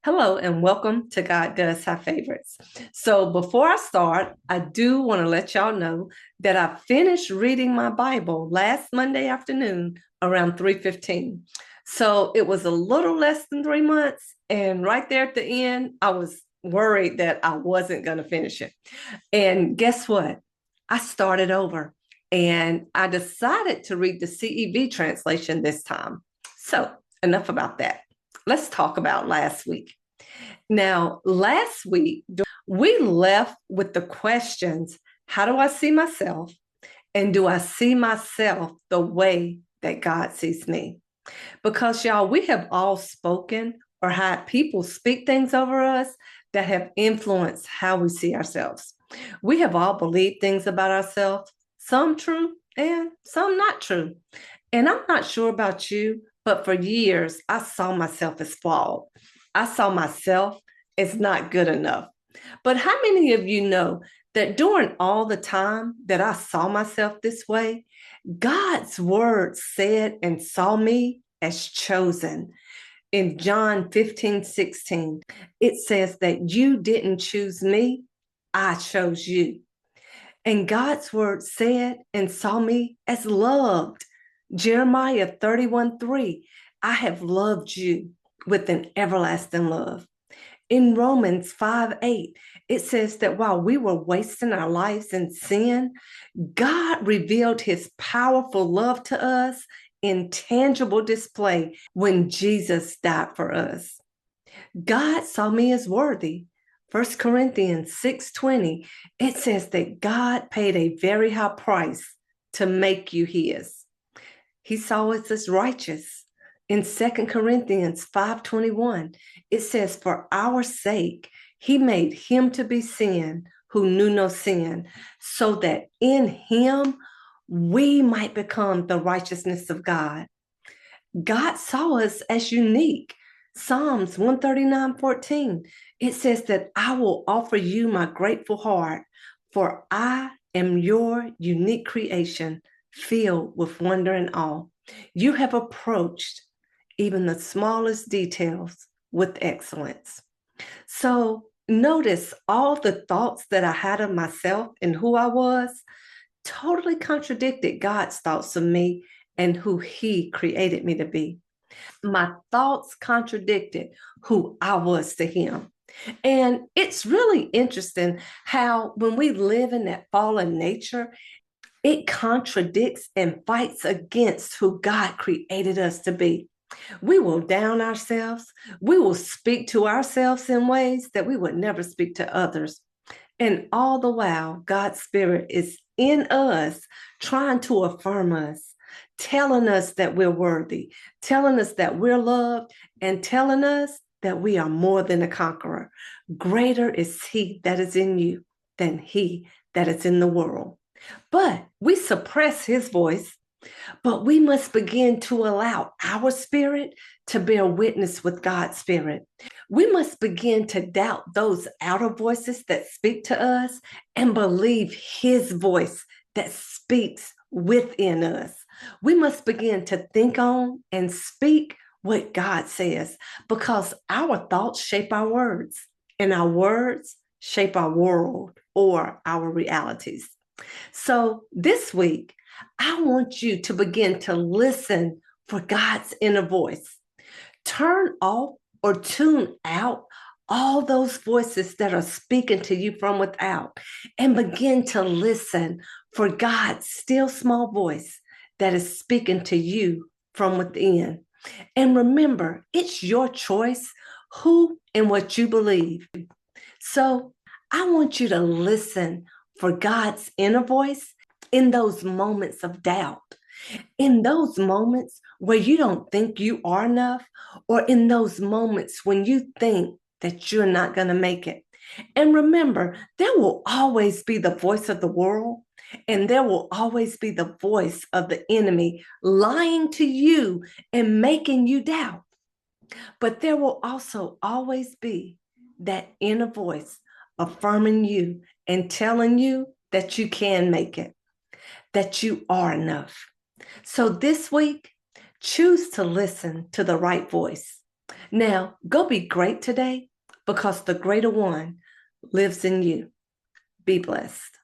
Hello and welcome to God Does Have Favorites. So before I start, I do want to let y'all know that I finished reading my Bible last Monday afternoon around 3:15. So it was a little less than 3 months. And right there at the end, I was worried that I wasn't going to finish it. And guess what? I started over and I decided to read the CEV translation this time. So enough about that. Let's talk about last week. Now, last week, we left with the questions: how do I see myself? And do I see myself the way that God sees me? Because, y'all, we have all spoken or had people speak things over us that have influenced how we see ourselves. We have all believed things about ourselves, some true and some not true. And I'm not sure about you, but for years, I saw myself as flawed. I saw myself as not good enough. But how many of you know that during all the time that I saw myself this way, God's word said and saw me as chosen? In John 15:16, it says that you didn't choose me, I chose you. And God's word said and saw me as loved. Jeremiah 31:3, I have loved you with an everlasting love. In Romans 5:8, it says that while we were wasting our lives in sin, God revealed his powerful love to us in tangible display when Jesus died for us. God saw me as worthy. 1 Corinthians 6:20, it says that God paid a very high price to make you his. He saw us as righteous. In 2 Corinthians 5:21, it says, for our sake, he made him to be sin who knew no sin, so that in him we might become the righteousness of God. God saw us as unique. Psalms 139:14, it says that I will offer you my grateful heart, for I am your unique creation, filled with wonder and awe. You have approached even the smallest details with excellence. So notice all the thoughts that I had of myself and who I was totally contradicted God's thoughts of me and who he created me to be. My thoughts contradicted who I was to him. And it's really interesting how when we live in that fallen nature, it contradicts and fights against who God created us to be. We will down ourselves. We will speak to ourselves in ways that we would never speak to others. And all the while, God's Spirit is in us, trying to affirm us, telling us that we're worthy, telling us that we're loved, and telling us that we are more than a conqueror. Greater is he that is in you than he that is in the world. But we suppress his voice, but we must begin to allow our spirit to bear witness with God's spirit. We must begin to doubt those outer voices that speak to us and believe his voice that speaks within us. We must begin to think on and speak what God says, because our thoughts shape our words and our words shape our world or our realities. So this week, I want you to begin to listen for God's inner voice. Turn off or tune out all those voices that are speaking to you from without and begin to listen for God's still small voice that is speaking to you from within. And remember, it's your choice who and what you believe. So I want you to listen for God's inner voice in those moments of doubt, in those moments where you don't think you are enough, or in those moments when you think that you're not going to make it. And remember, there will always be the voice of the world, and there will always be the voice of the enemy lying to you and making you doubt. But there will also always be that inner voice affirming you and telling you that you can make it, that you are enough. So this week, choose to listen to the right voice. Now, go be great today because the greater one lives in you. Be blessed.